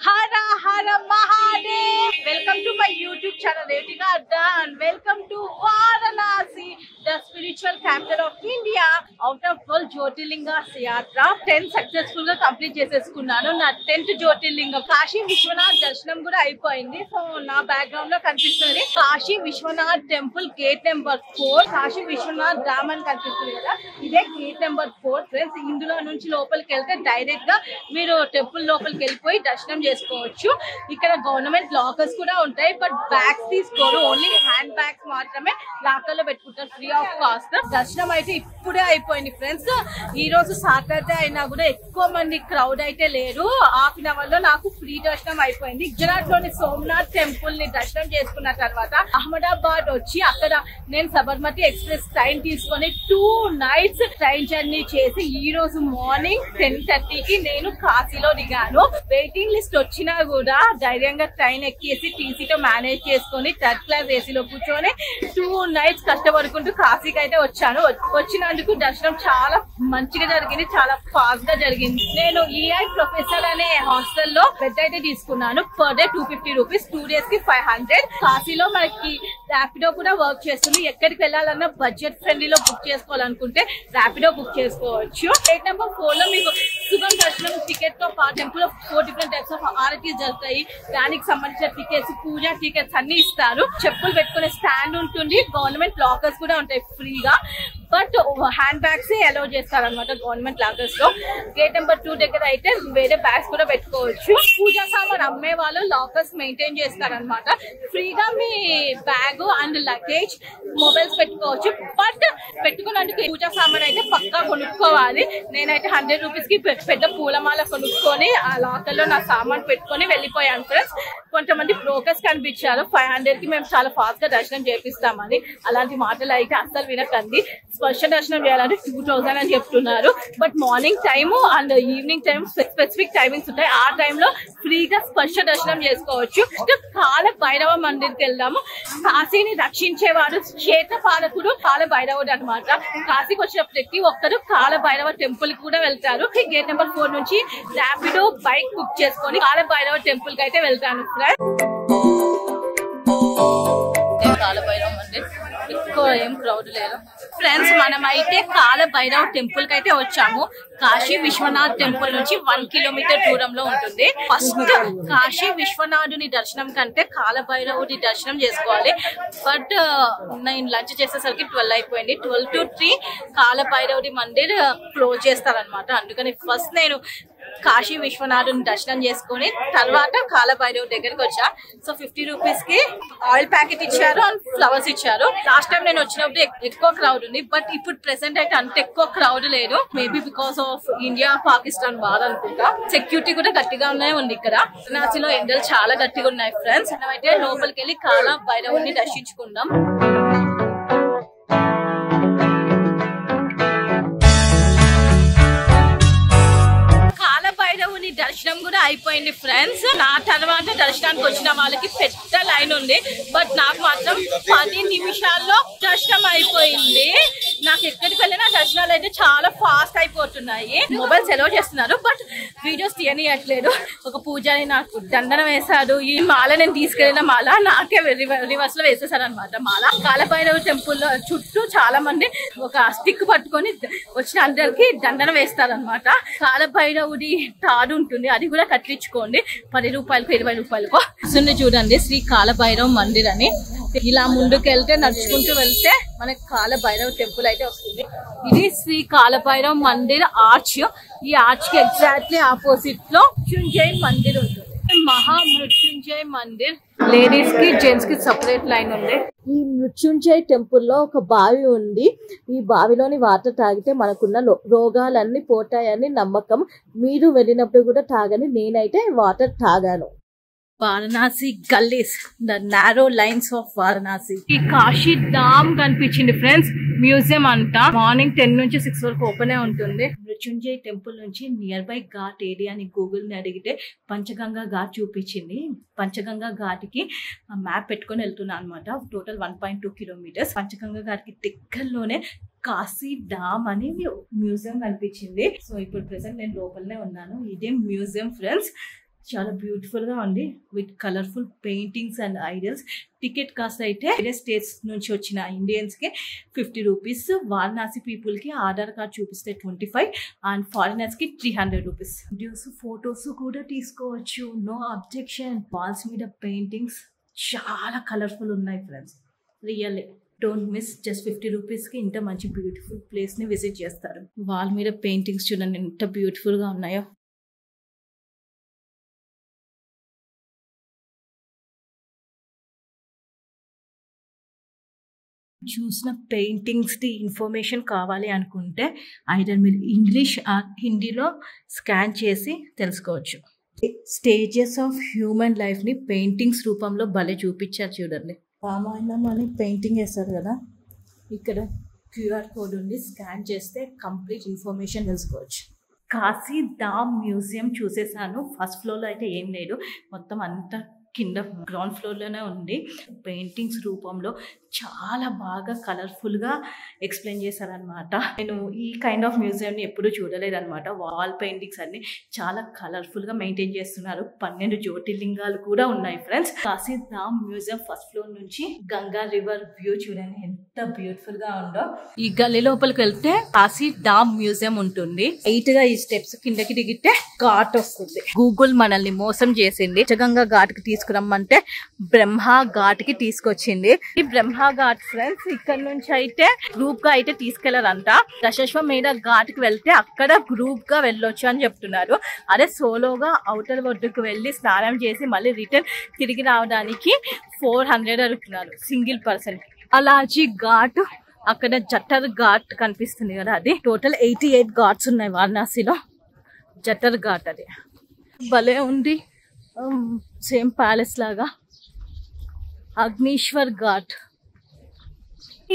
Hara Hara Mahadev! Welcome to my YouTube channel Retika Adda and welcome to Varanasi, the spiritual capital of India. Out of 12 Jyotirlinga Yatra, 10 successful గా complete చేసేసుకున్నాను. నా 10th జ్యోతిర్లింగం కాశీ విశ్వనాథ్ దర్శనం కూడా అయిపోయింది. So నా background లో కనిపిస్తుంది Kashi Vishwanath temple gate number 4. Kashi Vishwanath Dham అని కనిపిస్తుంది కదా, ఇదే గేట్ నెంబర్ 4 ఫ్రెండ్స్. ఇందులో నుంచి లోపలికి వెళ్తే డైరెక్ట్ గా మీరు టెంపుల్ లోపలికి వెళ్ళిపోయి దర్శనం చేసుకోవచ్చు. ఇక్కడ గవర్నమెంట్ లాకర్స్ కూడా ఉంటాయి, బట్ బ్యాగ్స్ తీసుకోరు, ఓన్లీ హ్యాండ్ బ్యాగ్స్ మాత్రమే లాకర్ లో పెట్టుకుంటారు ఫ్రీ ఆఫ్ కాస్ట్. దర్శనం అయితే ఇప్పుడే అయిపోయింది ఫ్రెండ్స్. ఈ రోజు సాటర్డే అయినా కూడా ఎక్కువ మంది క్రౌడ్ అయితే లేరు. హాఫ్ అన్ అవర్ లో నాకు ఫ్రీ దర్శనం అయిపోయింది. గుజరాత్ లోని సోమనాథ్ టెంపుల్ ని దర్శనం చేసుకున్న తర్వాత అహ్మదాబాద్ వచ్చి అక్కడ నేను సబర్మతి ఎక్స్ప్రెస్ ట్రైన్ తీసుకొని 2 nights ట్రైన్ జర్నీ చేసి ఈ రోజు మార్నింగ్ 10:30కి నేను కాశీలో దిగాను. వెయిటింగ్ లిస్ట్ వచ్చినా కూడా ధైర్యంగా ట్రైన్ ఎక్కేసి టీసీతో మేనేజ్ చేసుకొని 3rd class ఏసీలో కూర్చొని 2 nights కష్టపడుకుంటూ కాశీకి అయితే వచ్చాను. వచ్చినందుకు దర్శనం చాలా మంచిగా జరిగింది, చాలా ఫాస్ట్ గా జరిగింది. నేను ఈఐ ప్రొఫెసర్ అనే హాస్టల్లో బెడ్ అయితే తీసుకున్నాను. పర్ డే 250 రూపీస్, 2 days కి 500. కాశీలో మనకి ర్యాపిడో కూడా వర్క్ చేస్తుంది. ఎక్కడికి వెళ్ళాలన్నా బడ్జెట్ ఫ్రెండ్లీలో బుక్ చేసుకోవాలనుకుంటే ర్యాపిడో బుక్ చేసుకోవచ్చు. గేట్ నెంబర్ 4 లో మీకు సుగం దర్శనం టికెట్ తో పాటు టెంపుల్ లో 4 different types ఆఫ్ ఆరతీస్ జరుగుతాయి. దానికి సంబంధించిన టికెట్స్, పూజా టికెట్స్ అన్ని ఇస్తారు. చెప్పులు పెట్టుకునే స్టాండ్ ఉంటుంది. గవర్నమెంట్ లాకర్స్ కూడా ఉంటాయి ఫ్రీగా, బట్ హ్యాండ్ బ్యాగ్స్ అలౌ చేస్తారు అనమాట గవర్నమెంట్ లాకర్స్ లో. గేట్ నెంబర్ 2 దగ్గర అయితే వేరే బ్యాగ్స్ కూడా పెట్టుకోవచ్చు. పూజా సామాన్ అమ్మే వాళ్ళు లాకర్స్ మెయింటైన్ చేస్తారనమాట. ఫ్రీగా మీ బ్యాగ్ అండ్ లగేజ్, మొబైల్స్ పెట్టుకోవచ్చు. బట్ పెట్టుకున్నందుకు పూజా సామాన్ అయితే పక్కా కొనుక్కోవాలి. నేనైతే 100 రూపీస్ కి పెద్ద పూలమాల కొనుక్కొని ఆ లాకర్ లో నా సామాన్ పెట్టుకొని వెళ్ళిపోయాను ఫ్రెండ్స్. కొంతమంది బ్రోకర్స్ కనిపించారు 500 కి మేము చాలా ఫాస్ట్ గా దర్శనం చేపిస్తామని. అలాంటి మాటలు అయితే అస్సలు వినకండి. స్పర్శ దర్శనం చేయాలంటే 2000 అని చెప్తున్నారు, but morning time and evening time specific timings ఉంటాయి. ఆ టైంలో ఫ్రీగా స్పర్శ దర్శనం చేసుకోవచ్చు. కాల భైరవ మందిర్కి వెళ్దాము. కాశీని రక్షించేవాడు క్షేత్ర పాలకుడు కాల భైరవుడు అనమాట. కాశీకి వచ్చిన ప్రతి ఒక్కరు కాల భైరవ టెంపుల్ కి కూడా వెళ్తారు. గేట్ నెంబర్ 4 నుంచి ర్యాపిడో బైక్ బుక్ చేసుకొని కాల భైరవ టెంపుల్ కి అయితే వెళ్తాను కాల భైరవ మందిర్. ఎక్కువ ఏం క్రౌడ్ లేరు ఫ్రెండ్స్. మనం అయితే కాల భైరవ టెంపుల్ కి అయితే వచ్చాము. కాశీ విశ్వనాథ్ టెంపుల్ నుంచి 1 kilometer దూరంలో ఉంటుంది. ఫస్ట్ కాశీ విశ్వనాథుని దర్శనం కంటే కాల భైరవుడి దర్శనం చేసుకోవాలి. బట్ నేను లంచ్ చేసేసరికి 12 అయిపోయింది. 12 to 3 కాల భైరవుడి మందిర్ క్లోజ్ చేస్తారనమాట. అందుకని ఫస్ట్ నేను కాశీ విశ్వనాథుని దర్శనం చేసుకుని తర్వాత కాల భైరవ్ దగ్గరికి వచ్చా. సో 50 రూపీస్ కి ఆయిల్ ప్యాకెట్ ఇచ్చారు అండ్ ఫ్లవర్స్ ఇచ్చారు. లాస్ట్ టైం నేను వచ్చినప్పుడు ఎక్కువ క్రౌడ్ ఉంది, బట్ ఇప్పుడు ప్రెసెంట్ అయితే అంత ఎక్కువ క్రౌడ్ లేదు. Maybe because of India Pakistan war అనుకుంటా. సెక్యూరిటీ కూడా గట్టిగా ఉంది ఇక్కడ. వారణాసిలో ఎండలు చాలా గట్టిగా ఉన్నాయి ఫ్రెండ్స్. మనమైతే లోపలికి వెళ్ళి కాల భైరవుని దర్శించుకుందాం. దర్శనం కూడా అయిపోయింది ఫ్రెండ్స్. నా తర్వాత దర్శనానికి వచ్చిన వాళ్ళకి పెద్ద లైన్ ఉంది, బట్ నాకు మాత్రం 10 నిమిషాల్లో దర్శనం అయిపోయింది. నాకు ఎక్కడికి వెళ్ళినా దర్శనాలు అయితే చాలా ఫాస్ట్ అయిపోతున్నాయి. మొబైల్స్ ఎలో చేస్తున్నారు, బట్ వీడియోస్ తీయనియట్లేదు. ఒక పూజారి నాకు దండనం వేశాడు. ఈ మాల నేను తీసుకెళ్లిన మాల నాకే రివర్స్ లో వేసేసారు అనమాట. మాల కాలభైరవ టెంపుల్ లో చుట్టూ చాలా మంది ఒక స్టిక్ పట్టుకొని వచ్చిన అందరికి దండనం వేస్తారనమాట. కాలభైరవుడి తాడు ఉంటుంది, అది కూడా కట్టించుకోండి. 10 రూపాయలకు 20 రూపాయలకు చూడండి. శ్రీ కాలభైరవ్ మందిర్ అని. ఇలా ముందుకు వెళ్తే నడుచుకుంటూ వెళ్తే మనకి కాలభైరవ్ టెంపుల్ అయితే వస్తుంది. ఇది శ్రీ కాలభైరవ్ మందిర్ ఆర్చ్. ఈ ఆర్చ్ కి ఎగ్జాక్ట్లీ ఆపోజిట్ లో మృత్యుంజయ మందిర్ ఉంటుంది. మహా మృత్యుంజయ మందిర్. లేడీస్ కి జెంట్స్ కి సపరేట్ లైన్ ఉంది. ఈ మృత్యుంజయ టెంపుల్ లో ఒక బావి ఉంది. ఈ బావిలోని వాటర్ తాగితే మనకున్న రోగాలన్నీ పోతాయని నమ్మకం. మీరు వెళ్ళినప్పుడు కూడా తాగని. నేనైతే వాటర్ తాగాను. Varanasi gallis, the narrow lines of Varanasi. ఈ కాశీ ధామ్ కనిపించింది ఫ్రెండ్స్. మ్యూజియం అంతా మార్నింగ్ 10 నుంచి 6 వరకు ఓపెన్ ఉంటుంది. మృత్యుంజయ టెంపుల్ నుంచి నియర్ బై ఘాట్ ఏరియా అని గూగుల్ ని అడిగితే పంచగంగా ఘాట్ చూపించింది. పంచగంగా ఘాట్కి మ్యాప్ పెట్టుకొని వెళ్తున్నా అనమాట. Total 1.2 kilometers. పంచగంగా ఘాట్కి దగ్గరలోనే కాశీ ధామ్ అని మ్యూజియం కనిపించింది. సో ఇప్పుడు ప్రెసెంట్ నేను లోపలనే ఉన్నాను. ఇదే మ్యూజియం ఫ్రెండ్స్. చాలా బ్యూటిఫుల్ గా ఉంది with colourful paintings and idols. Ticket cost అయితే వేరే స్టేట్స్ నుంచి వచ్చిన ఇండియన్స్ కి 50 రూపీస్, వారణాసి పీపుల్ కి ఆధార్ కార్డ్ చూపిస్తే 25 అండ్ ఫారినర్స్ కి 300 రూపీస్. వీడియోస్ ఫొటోస్ కూడా తీసుకోవచ్చు, నో అబ్జెక్షన్. వాల్స్ మీద పెయింటింగ్స్ చాలా కలర్ఫుల్ ఉన్నాయి friends. Really don't miss. Just 50 రూపీస్కి ఇంత మంచి బ్యూటిఫుల్ ప్లేస్ని విజిట్ చేస్తారు. వాల్ మీద పెయింటింగ్స్ చూడండి ఎంత బ్యూటిఫుల్గా ఉన్నాయో. చూసిన పెయింటింగ్స్ది ఇన్ఫర్మేషన్ కావాలి అనుకుంటే ఐదర్ మీరు ఇంగ్లీష్ ఆర్ హిందీలో స్కాన్ చేసి తెలుసుకోవచ్చు. స్టేజెస్ ఆఫ్ హ్యూమన్ లైఫ్ని పెయింటింగ్స్ రూపంలో భలే చూపించారు చూడండి. రామాయణం అని పెయింటింగ్ వేస్తారు కదా, ఇక్కడ క్యూఆర్ కోడ్ ఉంది, స్కాన్ చేస్తే కంప్లీట్ ఇన్ఫర్మేషన్ తెలుసుకోవచ్చు. కాశీ ధామ్ మ్యూజియం చూసేసాను. ఫస్ట్ ఫ్లోర్లో అయితే ఏం లేదు, మొత్తం అంతా కింద గ్రౌండ్ ఫ్లోర్లోనే ఉంది. పెయింటింగ్స్ రూపంలో చాలా బాగా కలర్ఫుల్గా ఎక్స్ప్లెయిన్ చేశారనమాట. నేను ఈ కైండ్ ఆఫ్ మ్యూజియంని ఎప్పుడూ చూడలేదన్నమాట. వాల్ పెయింటింగ్స్ అన్ని చాలా కలర్ఫుల్గా మెయింటైన్ చేస్తున్నారు. 12 జ్యోతిర్లింగాలు కూడా ఉన్నాయి ఫ్రెండ్స్. కాశీ ధామ్ మ్యూజియం ఫస్ట్ ఫ్లోర్ నుంచి గంగా రివర్ వ్యూ చూడండి ఎంత బ్యూటిఫుల్గా ఉందో. ఈ గల్లీ లోపలికి వెళ్తే కాశీ ధామ్ మ్యూజియం ఉంటుంది. గా ఈ స్టెప్స్ కిందకి దిగితే ఘాట్ వస్తుంది. గూగుల్ మనల్ని మోసం చేసింది. గంగా ఘాట్ కి తీసుకురమ్మంటే బ్రహ్మ ఘాట్ కి తీసుకొచ్చింది. ఈ బ్రహ్మ ఘాట్ ఫ్రెండ్స్ ఇక్కడ నుంచి అయితే గ్రూప్ గా అయితే తీసుకెళ్లారంట. దశాశ్వమేధ ఘాట్ కి వెళ్తే అక్కడ గ్రూప్ గా వెళ్ళొచ్చు అని చెప్తున్నారు. అదే సోలోగా అవుటర్ ఒడ్డుకు వెళ్ళి స్నానం చేసి మళ్ళీ రిటర్న్ తిరిగి రావడానికి 400 అడుగుతున్నారు సింగిల్ పర్సన్. అలాజీ ఘాట్, అక్కడ జటర్ ఘాట్ కనిపిస్తుంది కదా, అది టోటల్ 88 ఘాట్స్ ఉన్నాయి వారణాసిలో. జటర్ ఘాట్ అది భలే ఉంది, సేమ్ ప్యాలెస్ లాగా. అగ్నీశ్వర్ ఘాట్,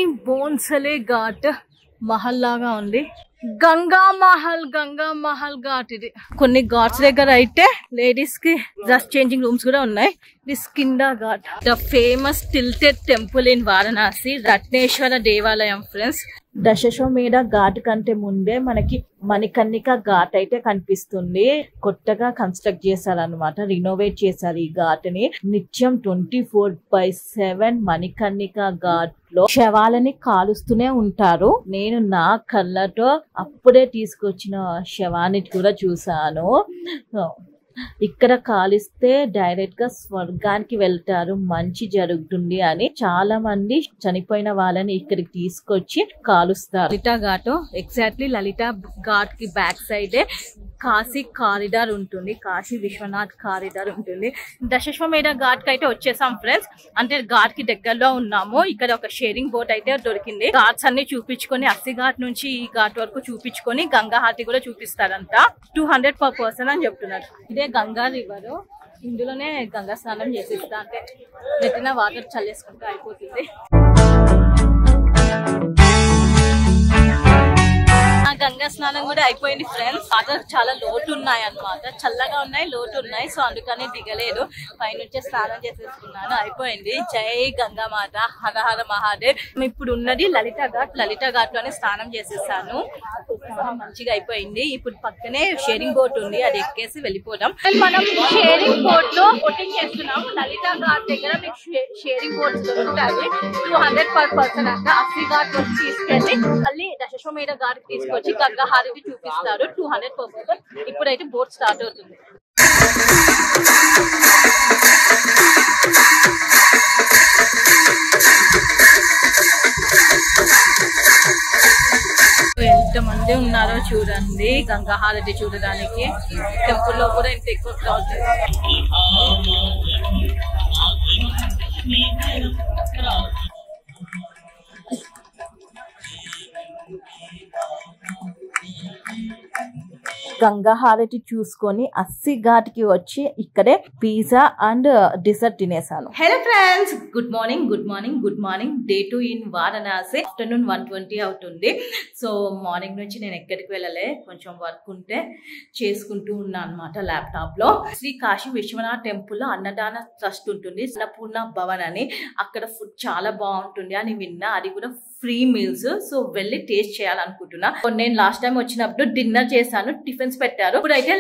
ఈ బోన్సలే ఘాట్ మహల్ లాగా ఉంది. గంగా మహల్ ఘాట్ ఇది. కొన్ని ఘాట్స్ దగ్గర అయితే లేడీస్ కి డ్రెస్ చేంజింగ్ రూమ్స్ కూడా ఉన్నాయి. This kinda ghat, the famous tilted temple in Varanasi, Ratneshwara దేవాలయం ఫ్రెండ్స్. దశాశ్వమేధ ఘాట్ కంటే ముందే మనకి మణికర్ణిక ఘాట్ అయితే కనిపిస్తుంది. కొత్తగా కన్స్ట్రక్ట్ చేశారనమాట, రినోవేట్ చేశారు ఈ ఘాట్ ని. నిత్యం 24/7 మణికర్ణిక ఘాట్ లో శవాలని కాలుస్తూనే ఉంటారు. నేను నా కళ్ళతో అప్పుడే తీసుకొచ్చిన శవాన్ని కూడా చూసాను. ఇక్కడ కాలిస్తే డైరెక్ట్ గా స్వర్గానికి వెళ్తారు, మంచి జరుగుతుంది అని చాలా మంది చనిపోయిన వాళ్ళని ఇక్కడికి తీసుకొచ్చి కాలుస్తారు. లలితా ఘాట్, ఎగ్జాక్ట్లీ లలితా ఘాట్ కి బ్యాక్ సైడే కాశీ కారిడార్ ఉంటుంది, కాశీ విశ్వనాథ్ కారిడార్ ఉంటుంది. దశాశ్వమేధ ఘాట్ కి అయితే వచ్చేసాం ఫ్రెండ్స్. అంటే ఘాట్ కి దగ్గరలో ఉన్నాము. ఇక్కడ ఒక షేరింగ్ బోట్ అయితే దొరికింది. ఘాట్స్ అన్ని చూపించుకొని అస్సి ఘాట్ నుంచి ఈ ఘాట్ వరకు చూపించుకొని గంగా హారతి కూడా చూపిస్తారంట. 200 per person అని చెప్తున్నారు. ఇదే గంగా రివర్, ఇందులోనే గంగా స్నానం చేసిస్తా, అంటే నెట్టిన వాటర్ చల్లేసుకుంటే అయిపోతుంది. గంగా స్నానం కూడా అయిపోయింది ఫ్రెండ్స్. వాటర్ చాలా లోటు ఉన్నాయి అన్నమాట, చల్లగా ఉన్నాయి, లోటు ఉన్నాయి. సో అందుకని దిగలేదు, పైనుంచే స్నానం చేసేసుకున్నాను, అయిపోయింది. జై గంగా మాత, హర హర మహాదేవ్. ఇప్పుడు ఉన్నది లలితా ఘాట్. లలితా ఘాట్ లోనే స్నానం చేసేసాను, స్నానం మంచిగా అయిపోయింది. ఇప్పుడు పక్కనే షేరింగ్ బోట్ ఉంది, అది ఎక్కేసి వెళ్ళిపోదాం. మనం షేరింగ్ బోట్ లో బోటింగ్ చేస్తున్నాం. లలితా ఘాట్ దగ్గర మీకు షేరింగ్ బోట్స్ దొరుకుతాయి. 200 per person అంట. అస్సి ఘాట్ వచ్చి తీసుకెళ్ళి మళ్ళీ దశాశ్వమేధ ఘాట్ తీసుకొచ్చి గంగా హారతి చూపిస్తారు. 200 per person. ఇప్పుడైతే బోట్ స్టార్ట్ అవుతుంది. ఎంతమంది ఉన్నారో చూడండి గంగా హారతి చూడడానికి. టెంపుల్ లో కూడా ఇంత ఎక్కువ క్రౌడ్. గంగా హారతి చూసుకొని అస్సి ఘాట్ కి వచ్చి ఇక్కడే పిజ్జా అండ్ డిసర్ట్ తినేసాను. Hello friends, good morning. Day 2 in Varanasi. Afternoon 1:20 అవుతుంది. సో మార్నింగ్ నుంచి నేను ఎక్కడికి వెళ్ళలే, కొంచెం వర్క్ ఉంటే చేసుకుంటూ ఉన్నా అనమాట ల్యాప్టాప్ లో. శ్రీ కాశీ విశ్వనాథ్ టెంపుల్ లో అన్నదాన ట్రస్ట్ ఉంటుంది, అన్నపూర్ణ భవన్ అని. అక్కడ ఫుడ్ చాలా బాగుంటుంది అని విన్నా, అది కూడా ఫ్రీ మీల్స్. సో వెళ్ళి టేస్ట్ చేయాలనుకుంటున్నా. నేను లాస్ట్ టైం వచ్చినప్పుడు డిన్నర్ చేశాను, టిఫిన్ టిఫిన్స్ పెట్టారు. ఇప్పుడు అయితే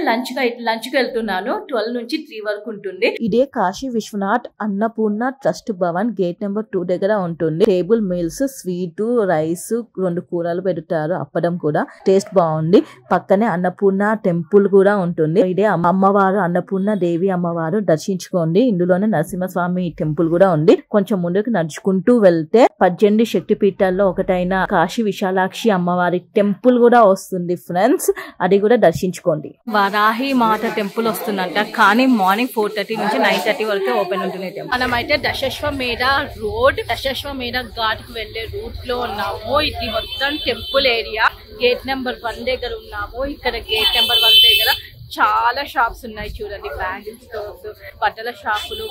లంచ్ కి వెళ్తున్నాను. 12 నుంచి 3 వరకు ఉంటుంది. ఇదే Kashi Vishwanath Annapurna trust Bhavan gate number 2 దగ్గర ఉంటుంది. టేబుల్ మీల్స్, స్వీట్, రైస్, 2 కూరలు పెడతారు, అప్పడం కూడా టేస్ట్ బాగుంది. పక్కనే అన్నపూర్ణ టెంపుల్ కూడా ఉంటుంది. ఇదే అమ్మవారు అన్నపూర్ణ దేవి అమ్మవారు దర్శించుకోండి. ఇందులోనే నరసింహస్వామి టెంపుల్ కూడా ఉంది. కొంచెం ముందుకు నడుచుకుంటూ వెళ్తే 18 శక్తి పీఠాల్లో ఒకటైన కాశీ విశాలాక్షి అమ్మవారి టెంపుల్ కూడా వస్తుంది ఫ్రెండ్స్, అది కూడా దర్శించుకోండి. వారాహి మాత టెంపుల్ వస్తుందంట, కానీ మార్నింగ్ 4:30 నుంచి 9:30 వరకు ఓపెన్ ఉంటుంది టెంపుల్. మనం అయితే దశాశ్వమేధ ఘాట్ కు వెళ్లే రూట్ లో ఉన్నాము. ఇది మొత్తం టెంపుల్ ఏరియా. గేట్ నెంబర్ 1 దగ్గర ఉన్నాము. ఇక్కడ గేట్ నెంబర్ 1 దగ్గర చాలా షాప్స్ ఉన్నాయి చూడండి. బ్యాంగిల్ స్టోర్స్, బట్టల షాపులు,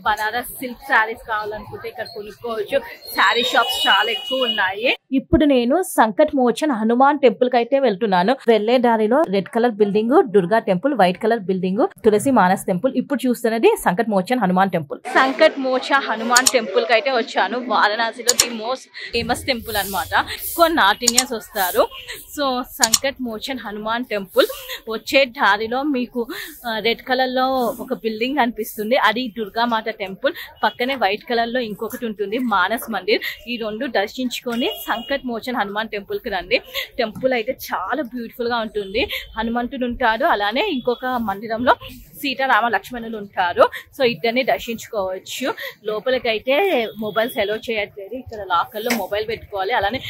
బనారస్ సిల్క్ శారీస్ కావాలనుకుంటే ఇక్కడ కొనుక్కోవచ్చు. శారీ షాప్స్ చాలా ఎక్కువ ఉన్నాయి. ఇప్పుడు నేను సంకట్ మోచన్ హనుమాన్ టెంపుల్ కి అయితే వెళ్తున్నాను. వెళ్లే దారిలో red colour building Durga temple, white colour building Tulsi Manas temple. ఇప్పుడు చూస్తున్నది సంకట్ మోచన్ హనుమాన్ టెంపుల్. సంకట్ మోచ హనుమాన్ టెంపుల్ కి అయితే వచ్చాను. వారణాసిలో ది మోస్ట్ ఫేమస్ టెంపుల్ అనమాట. ఎక్కువ నార్త్ ఇండియన్స్ వస్తారు. సో సంకట్ మోచన్ హనుమాన్ టెంపుల్ వచ్చే దారిలో మీకు రెడ్ కలర్ లో ఒక బిల్డింగ్ కనిపిస్తుంది, అది దుర్గామాత టెంపుల్. పక్కనే వైట్ కలర్ లో ఇంకొకటి ఉంటుంది, మానస్ మందిర్. ఈ 2 దర్శించుకొని సంకట్ మోచన్ హనుమాన్ టెంపుల్ కి రండి. టెంపుల్ అయితే చాలా బ్యూటిఫుల్ గా ఉంటుంది. హనుమంతుడు ఉంటాడు, అలానే ఇంకొక మందిరంలో సీతారామ లక్ష్మణులు ఉంటారు. సో ఇద్దరిని దర్శించుకోవచ్చు. లోపలికైతే మొబైల్స్ ఎలో చేయట్లేదు. ఇక్కడ లాకర్ లో మొబైల్ పెట్టుకోవాలి. అలానే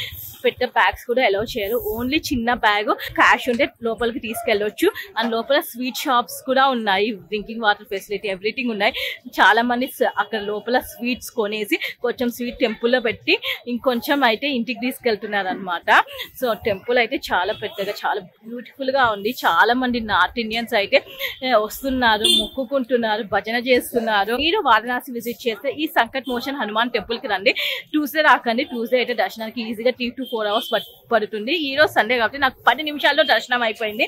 పెద్ద బ్యాగ్స్ కూడా ఎలో చేయరు. ఓన్లీ చిన్న బ్యాగ్ క్యాష్ ఉంటే లోపలికి తీసుకెళ్ళొచ్చు. అండ్ లోపల స్వీట్ షాప్స్ కూడా ఉన్నాయి, డ్రింకింగ్ వాటర్ ఫెసిలిటీ ఎవ్రీథింగ్ ఉన్నాయి. చాలా మంది అక్కడ లోపల స్వీట్స్ కొనేసి కొంచెం స్వీట్ టెంపుల్ లో పెట్టి ఇంకొంచెం అయితే ఇంటికి తీసుకెళ్తున్నారు అనమాట. సో టెంపుల్ అయితే చాలా పెద్దగా, చాలా బ్యూటిఫుల్ గా ఉంది. చాలా మంది నార్త్ ఇండియన్స్ అయితే వస్తున్నారు, మొక్కుకుంటున్నారు, భజన చేస్తున్నారు. మీరు వారణాసి విజిట్ చేస్తే ఈ సంకట్ మోచన్ హనుమాన్ టెంపుల్ కి రండి. ట్యూస్డే రాకండి. ట్యూస్డే అయితే దర్శనానికి ఈజీగా 3 to 4 hours పడుతుంది. ఈ రోజు సండే కాబట్టి నాకు 10 నిమిషాల్లో దర్శనం అయిపోయింది.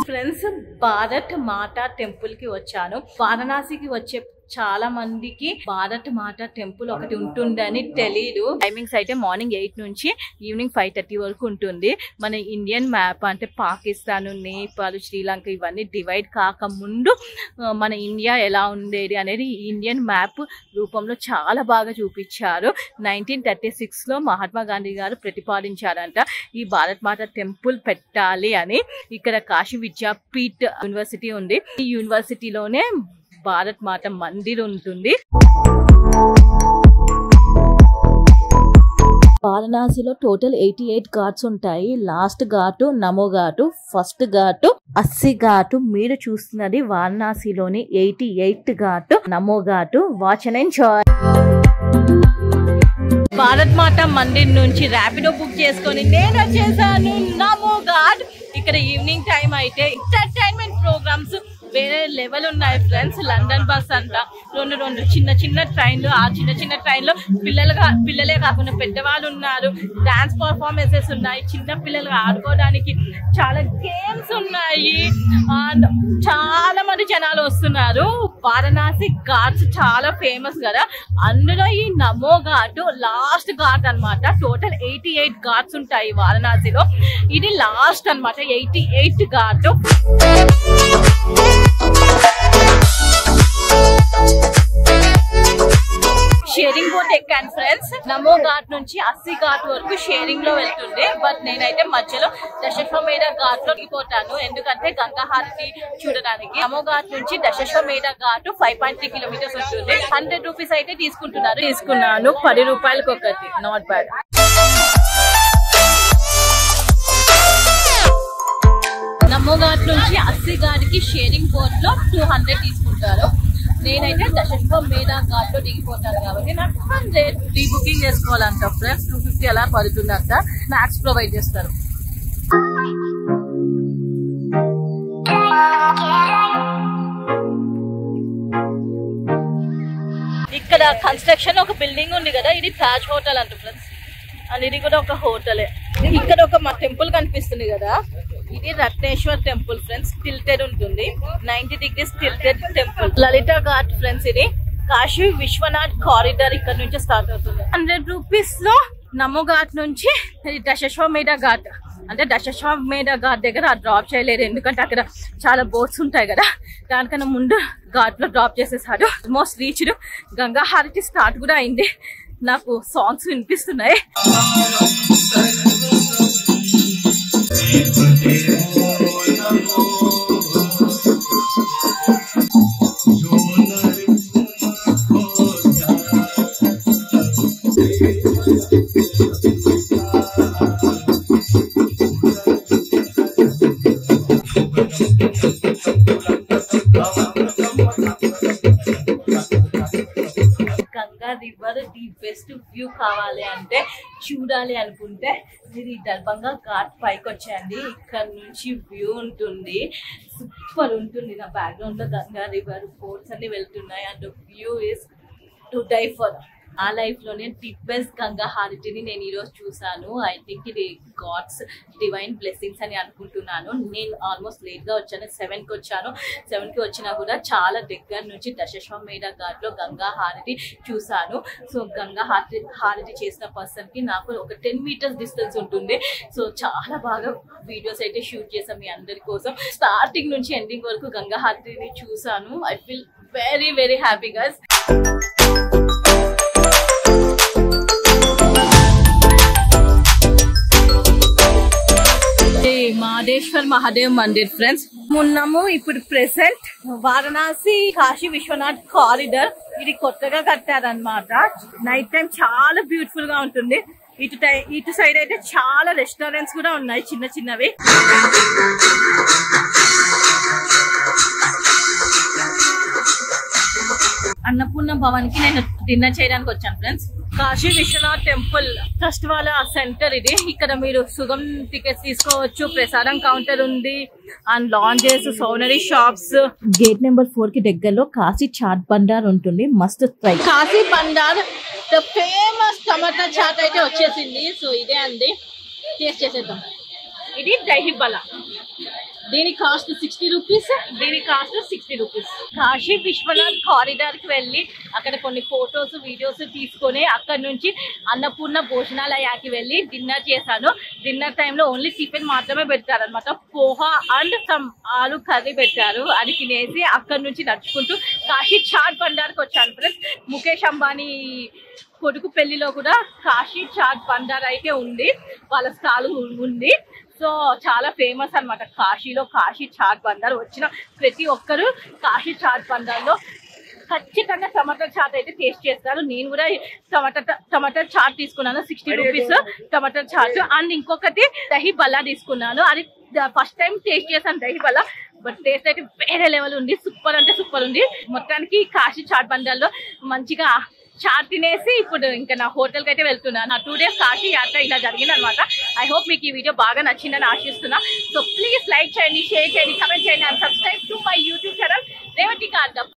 ఫ్రెండ్స్, భారత్ మాతా టెంపుల్ కి వచ్చాను. వారణాసికి వచ్చే చాలా మందికి భారత్ మాత టెంపుల్ ఒకటి ఉంటుందని తెలీదు. టైమింగ్స్ అయితే మార్నింగ్ 8 నుంచి ఈవినింగ్ 5:30 వరకు ఉంటుంది. మన ఇండియన్ మ్యాప్ అంటే పాకిస్తాన్, నేపాల్, శ్రీలంక ఇవన్నీ డివైడ్ కాకముందు మన ఇండియా ఎలా ఉండేది అనేది ఇండియన్ మ్యాప్ రూపంలో చాలా బాగా చూపించారు. 1936లో మహాత్మా గాంధీ గారు ప్రతిపాదించారంట ఈ భారత్ మాత టెంపుల్ పెట్టాలి అని. ఇక్కడ కాశీ విద్యాపీఠ్ యూనివర్సిటీ ఉంది. ఈ యూనివర్సిటీలోనే భారత్ మాత మందిర్ ఉంటుంది. వారణాసిలో టోటల్ 88 ఘాట్స్ ఉంటాయి. లాస్ట్ ఘాటు నమో ఘాటు, ఫస్ట్ ఘాటు అస్సి ఘాటు. మీరు చూస్తున్నది వారణాసిలోని 88 ఘాటు నమో ఘాటు. Watch and enjoy. భారత్ మాత మందిర్ నుంచి ర్యాపిడో బుక్ చేసుకొని నేను వచ్చేసాను నమో ఘాట్. ఇక్కడ ఈవినింగ్ టైం అయితే ఎంటర్టైన్మెంట్ ప్రోగ్రామ్స్ వేరే లెవెల్ ఉన్నాయి ఫ్రెండ్స్. లండన్ బస్ అంట, రెండు చిన్న ట్రైన్లు. ఆ చిన్న ట్రైన్లో పిల్లలే కాకుండా పెద్దవాళ్ళు ఉన్నారు. డాన్స్ పర్ఫార్మెన్సెస్ ఉన్నాయి. చిన్న పిల్లలు ఆడుకోవడానికి చాలా గేమ్స్ ఉన్నాయి. చాలా మంది జనాలు వస్తున్నారు. వారణాసి ఘాట్స్ చాలా ఫేమస్ కదా, అందులో ఈ నమో ఘాట్ లాస్ట్ ఘాట్ అన్నమాట. టోటల్ 88 ఘాట్స్ ఉంటాయి వారణాసిలో. ఇది లాస్ట్ అన్నమాట, 88 ఘాట్. షేరింగ్ బోట్ ఎక్కాను ఫ్రెండ్స్. నమో ఘాట్ నుంచి అస్సి ఘాట్ వరకు షేరింగ్ లో వెళ్తుంది. బట్ నేనైతే మధ్యలో దశాశ్వమేధ ఘాట్ లో దిగిపోతాను, ఎందుకంటే గంగా హారతి చూడడానికి. నమో ఘాట్ నుంచి దశాశ్వమేధ ఘాట్ 5.3 kilometers ఉంటుంది. 100 rupees అయితే తీసుకున్నాను. 10 రూపాయలకి ఒకటి, నాట్ బ్యాడ్. నమో ఘాట్ నుంచి అస్సి ఘాట్కి షేరింగ్ బోట్ లో 200 తీసుకుంటారు. నేనైతే దశాశ్వమేధ ఘాట్ లో దిగిపోతాను కాబట్టి నాకు 100 ప్రీ బుకింగ్ చేసుకోవాలంట ఫ్రెండ్స్. 250 అలా పడుతుందంట. స్నాక్స్ ప్రొవైడ్ చేస్తారు. ఇక్కడ కన్స్ట్రక్షన్ ఒక బిల్డింగ్ ఉంది కదా, ఇది తాజ్ హోటల్ అంట ఫ్రెండ్స్. అండ్ ఇది కూడా ఒక హోటలే. ఇక్కడ ఒక మా టెంపుల్ కనిపిస్తుంది కదా, ఇది రత్నేశ్వర్ టెంపుల్ ఫ్రెండ్స్. టిల్టెడ్ ఉంటుంది, 90 degrees టిల్టెడ్ టెంపుల్. లలిత ఘాట్ ఫ్రెండ్స్ ఇది. కాశీ విశ్వనాథ్ కారిడార్ ఇక్కడ నుంచి స్టార్ట్ అవుతుంది. 100 రూపీస్ లో నమో ఘాట్ నుంచి దశాశ్వమేధ ఘాట్ అంటే దశాశ్వమేధ ఘాట్ దగ్గర డ్రాప్ చేయలేరు, ఎందుకంటే అక్కడ చాలా బోట్స్ ఉంటాయి కదా, దానికన్నా ముందు ఘాట్ లో డ్రాప్ చేసేసాడు. Almost reached. గంగా హారతి స్టార్ట్ కూడా అయింది. నాకు సాంగ్స్ వినిపిస్తున్నాయి. Ganga river the best view కావాలి అంటే, చూడాలి అనుకుంటే మీరు ఈ దర్భంగా ఘాట్ పైకి వచ్చేయండి. ఇక్కడ నుంచి వ్యూ ఉంటుంది, సూపర్ ఉంటుంది. నా బ్యాక్గ్రౌండ్ లో గంగా రివర్ బోట్స్ అన్ని వెళ్తున్నాయి and view is to die for. ఆ లైఫ్ లోనే ది బెస్ట్ గంగా హారతిని నేను ఈరోజు చూసాను. ఐ థింక్ ఇది గాడ్స్ డివైన్ బ్లెస్సింగ్స్ అని అనుకుంటున్నాను. నేను ఆల్మోస్ట్ లేట్ గా వచ్చాను, 7కి వచ్చాను. 7కి వచ్చినా కూడా చాలా దగ్గర నుంచి దశాశ్వమేధ ఘాట్ లో గంగా హారతి చూసాను. సో గంగా హారతి చేసిన పర్సన్ కి నాకు ఒక 10 మీటర్స్ డిస్టెన్స్ ఉంటుంది. సో చాలా బాగా వీడియోస్ అయితే షూట్ చేసాం మీ అందరి కోసం. స్టార్టింగ్ నుంచి ఎండింగ్ వరకు గంగా హారతిని చూసాను. I feel very very happy guys. Mahadeshwar Mahadev Mandir friends ఉన్నాము ఇప్పుడు. ప్రెసెంట్ వారణాసి కాశీ విశ్వనాథ్ కారిడార్ ఇది కొత్తగా కట్టారనమాట. నైట్ టైం చాలా బ్యూటిఫుల్ గా ఉంటుంది. ఇటు సైడ్ అయితే చాలా రెస్టారెంట్స్ కూడా ఉన్నాయి, చిన్న చిన్నవి. అన్నపూర్ణ భవన్ కి నేను డిన్నర్ చేయడానికి వచ్చాను friends. Kashi Vishwanath temple trust వాళ్ళ సెంటర్ ఇది. ఇక్కడ మీరు సుగం టికెట్స్ తీసుకోవచ్చు, ప్రసాదం కౌంటర్ ఉంది and lounges, souvenir shops. Gate number 4 కి దగ్గరలో కాశీ చాట్ బండార్ ఉంటుంది, must try. Kashi Bhandar the famous tomato chaat అయితే వచ్చేసింది. సో ఇదే అండి, టేస్ట్ చేసేద్దాం. ఇది దహి బలా, దీని కాస్ట్ 60 రూపీస్, దీని cost 60 rupees. Kashi Vishwanath corridor కి వెళ్ళి అక్కడ కొన్ని ఫొటోస్ వీడియోస్ తీసుకొని అక్కడ నుంచి అన్నపూర్ణ భోజనాలయాకి వెళ్ళి డిన్నర్ చేశాను. డిన్నర్ టైంలో ఓన్లీ టిఫిన్ మాత్రమే పెడతారు అనమాట. పోహా అండ్ సమ్ ఆలు కర్రీ పెట్టారు. అది తినేసి అక్కడ నుంచి నడుచుకుంటూ కాశీ చాట్ బండార్కి వచ్చాను ఫ్రెండ్స్. ముఖేష్ అంబానీ కొడుకు పెళ్లిలో కూడా కాశీ చాట్ బండార్ అయితే ఉంది, వాళ్ళ స్టాల్ ఉంది. సో చాలా ఫేమస్ అనమాట కాశీలో కాశీ చాట్ బండార్. వచ్చిన ప్రతి ఒక్కరు కాశీ చాట్ బండార్ లో ఖచ్చితంగా టమాటా చాట్ అయితే టేస్ట్ చేస్తారు. నేను కూడా టమాటా చాట్ తీసుకున్నాను, 60 రూపీస్ టమాటా చాట్. అండ్ ఇంకొకటి దహి బల్లా తీసుకున్నాను. అది ఫస్ట్ టైం టేస్ట్ చేశాను దహి బల్లా, బట్ టేస్ట్ అయితే వేరే లెవెల్ ఉంది. సూపర్ అంటే సూపర్ ఉంది. మొత్తానికి కాశీ చాట్ బండార్ లో మంచిగా చాట్ తినేసి ఇప్పుడు ఇంకా నా హోటల్కి అయితే వెళ్తున్నాను. నా 2 డేస్ కాశీ యాత్ర ఇలా జరిగింది అనమాట. ఐ హోప్ మీకు ఈ వీడియో బాగా నచ్చిందని ఆశిస్తున్నా. సో ప్లీజ్ లైక్ చేయండి, షేర్ చేయండి, కమెంట్ చేయండి and subscribe to my YouTube channel Revathi card.